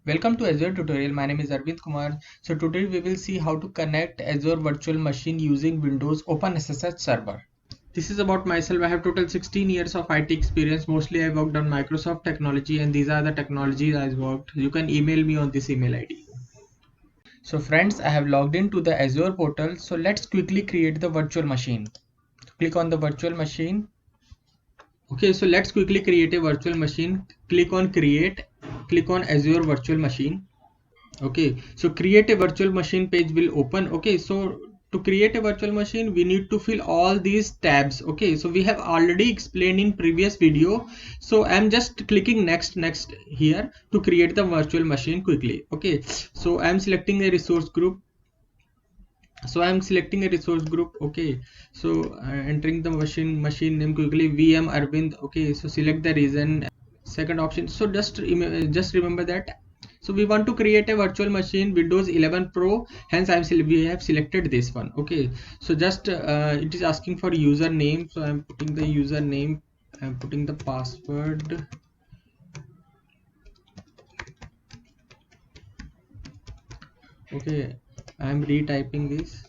Welcome to Azure tutorial. My name is Arvind Kumar. So today we will see how to connect Azure virtual machine using Windows OpenSSH server. This is about myself. I have total 16 years of IT experience. Mostly I worked on Microsoft technology and these are the technologies I worked. You can email me on this email ID. So friends, I have logged into the Azure portal. So let's quickly create the virtual machine. Click on the virtual machine. Okay, so let's quickly create a virtual machine. Click on create. Click on Azure virtual machine. Okay, so create a virtual machine page will open. Okay, so to create a virtual machine we need to fill all these tabs. Okay, so we have already explained in previous video, so I'm just clicking next here to create the virtual machine quickly. Okay, so I'm selecting a resource group. Okay, so entering the machine name quickly, VM Arvind. Okay, so select the region, second option. So just remember that. So we want to create a virtual machine Windows 11 Pro, hence we have selected this one. Okay, so just it is asking for username, so I'm putting the username, I'm putting the password. Okay, I'm retyping this.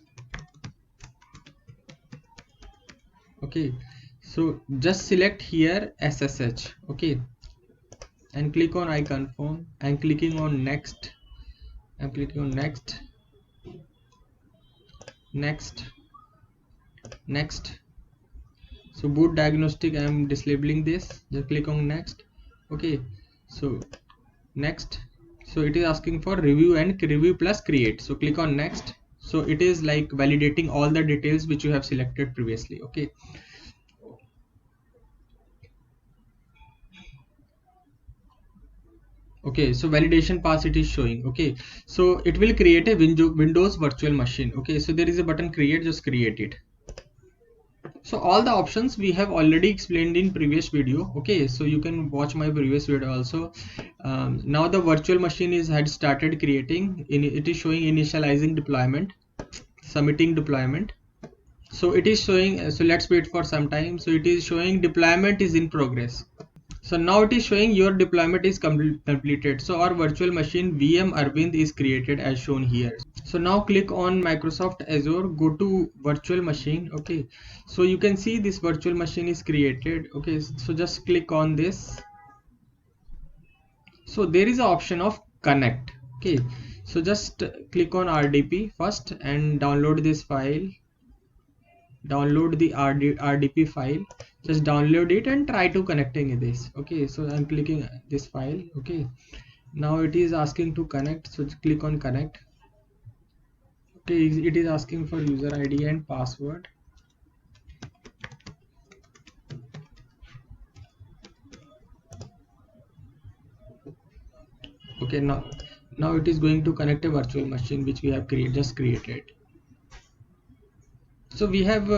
Okay, so just select here SSH. Okay, and click on I confirm. I'm clicking on next. I'm clicking on next, next. So boot diagnostic, I'm disabling this. Just click on next. Okay, so next. So it is asking for review and review plus create. So click on next. So it is like validating all the details which you have selected previously. Okay. Okay, so validation pass it is showing. Okay, so it will create a Windows virtual machine. Okay, so there is a button create, just create it. So all the options we have already explained in previous video. Okay, so you can watch my previous video also. Now the virtual machine is had started creating. It is showing initializing deployment, submitting deployment. So it is showing. So let's wait for some time. So it is showing deployment is in progress. So now it is showing your deployment is completed. So our virtual machine VM Arvind is created as shown here. So now click on Microsoft Azure, go to virtual machine. Okay, so you can see this virtual machine is created. Okay, so just click on this. So there is an option of connect. Okay, so just click on RDP first and download this file. Download the RDP file, just download it and try to connecting this. Okay, so I'm clicking this file. Okay, now it is asking to connect, so click on connect. Okay, it is asking for user ID and password. Okay, now it is going to connect a virtual machine which we have just created. So we have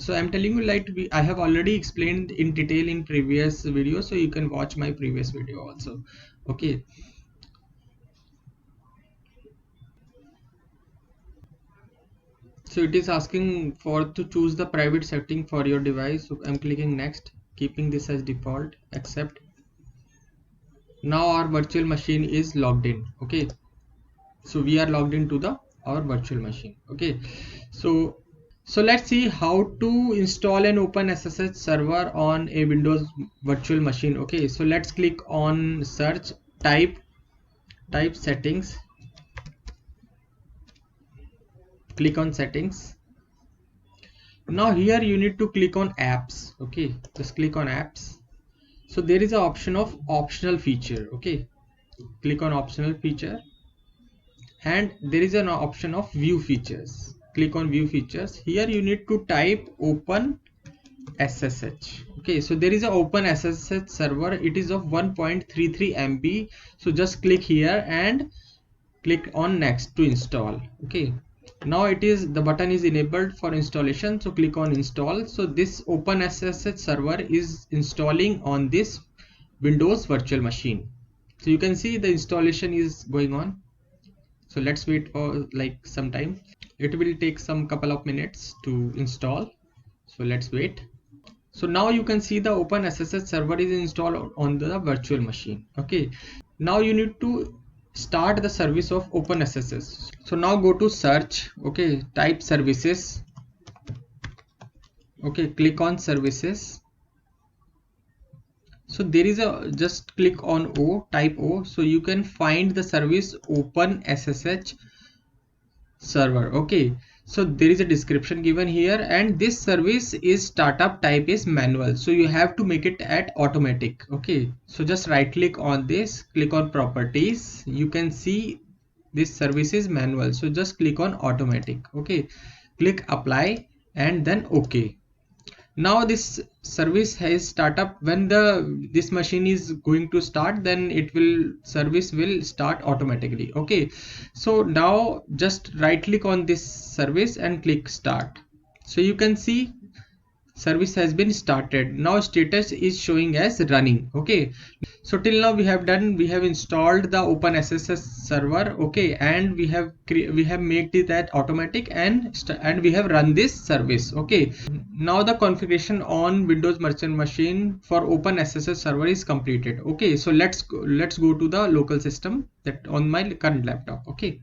so I'm telling you, like I have already explained in detail in previous video, so you can watch my previous video also. Okay, so it is asking for to choose the private setting for your device. So I'm clicking next, keeping this as default, accept. Now our virtual machine is logged in. Okay, so we are logged into our virtual machine. Okay, so let's see how to install an OpenSSH server on a Windows virtual machine. Okay, so let's click on search, type settings, click on settings. Now here you need to click on apps. Okay, just click on apps. So there is an option of optional feature. Okay, click on optional feature, and there is an option of view features. Click on view features. Here you need to type open SSH. Okay, so there is a open SSH server. It is of 1.33 MB. So just click here and click on next to install. Okay, now the button is enabled for installation, so click on install. So this open SSH server is installing on this Windows virtual machine. So you can see the installation is going on. So let's wait for like some time. It will take some couple of minutes to install, so let's wait. So now you can see the open SSH server is installed on the virtual machine. Okay, now you need to start the service of OpenSSH. So now go to search, okay, type services, okay, click on services. So there is a, just click on O, type O, so you can find the service OpenSSH server. Okay, so there is a description given here, and this service is startup type is manual, so you have to make it at automatic. Okay, so just right click on this, click on properties, you can see this service is manual, so just click on automatic. Okay, click apply and then okay. Now this service has startup. When this machine is going to start, then it will service will start automatically. Okay, so now just right click on this service and click start. So you can see service has been started. Now status is showing as running. Okay, so till now we have done, we have installed the OpenSSH server, okay, and we have made it that automatic, and we have run this service. Okay, now the configuration on Windows Merchant Machine for OpenSSH server is completed. Okay, so let's go to the local system that on my current laptop. Okay,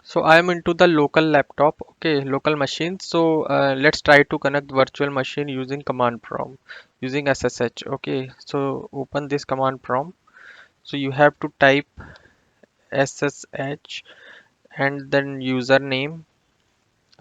So I am into the local laptop, okay, local machine. So let's try to connect virtual machine using command prompt, using SSH. Okay, so open this command prompt. So you have to type SSH and then username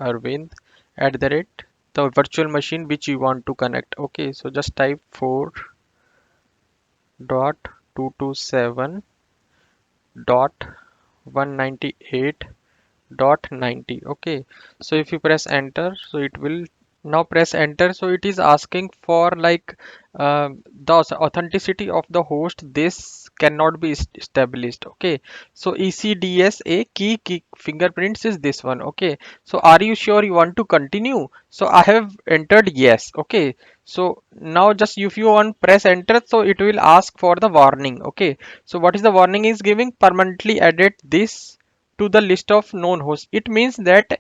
Arvind @ the virtual machine which you want to connect. Okay, so just type 4.227.198.90. Okay, so if you press enter, so it will now press enter. So it is asking for like the authenticity of the host. This cannot be established. Okay, so ECDSA key fingerprints is this one. Okay, so are you sure you want to continue? So I have entered yes. Okay, so now just if you want press enter, so it will ask for the warning. Okay, so what is the warning is giving? Permanently added this to the list of known hosts. It means that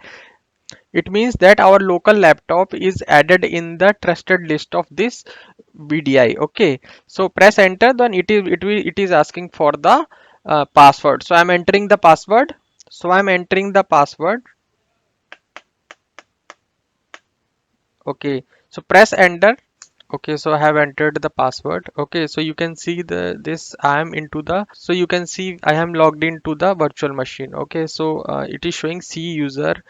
our local laptop is added in the trusted list of this VDI. Okay, so press enter, then it is asking for the password. So I'm entering the password. Okay, so press enter. Okay, so I have entered the password. Okay, so you can see I am into the, so you can see I am logged into the virtual machine. Okay, so it is showing C user.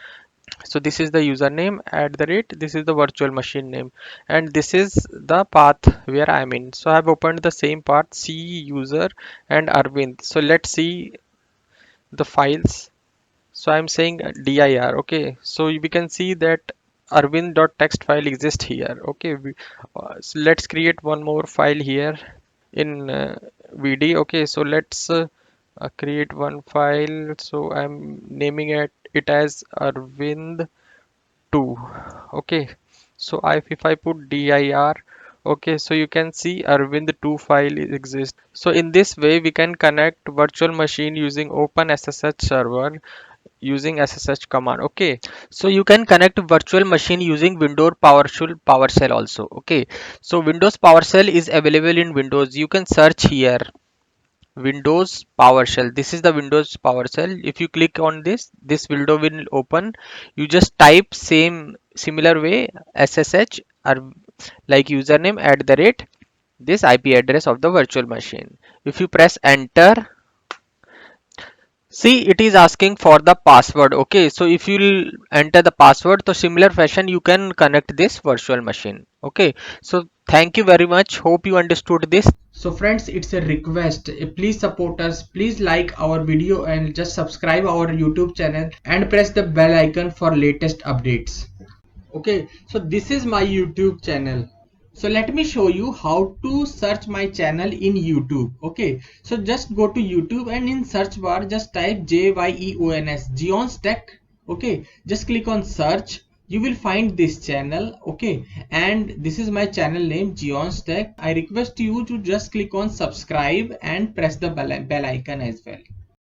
So this is the username @ this is the virtual machine name, and this is the path where I'm in. So I've opened the same path, C user and Arvind. So let's see the files. So I'm saying dir. Okay, so we can see that arvind.txt file exists here. Okay, so let's create one more file here in vd. Okay, so let's create one file. So I'm naming it as arvind 2. Okay, so if I put dir, okay, so you can see arvind 2 file exists. So in this way we can connect virtual machine using OpenSSH server using SSH command. Okay, so you can connect virtual machine using Windows PowerShell also. Okay, so Windows PowerShell is available in Windows. You can search here Windows PowerShell. This is the Windows PowerShell. If you click on this window will open. You just type similar way SSH or like username @ this IP address of the virtual machine. If you press enter, see it is asking for the password. Okay, so if you will enter the password, so similar fashion you can connect this virtual machine. Okay, so thank you very much. Hope you understood this. so friends, it's a request, please support us, please like our video and just subscribe our YouTube channel and press the bell icon for latest updates. Okay, so this is my YouTube channel. So let me show you how to search my channel in YouTube. Okay, so just go to YouTube and in search bar just type JYEONS Geons Tech. Okay, just click on search. You will find this channel. Okay, and this is my channel name, Geons Tech. I request you to just click on subscribe and press the bell icon as well.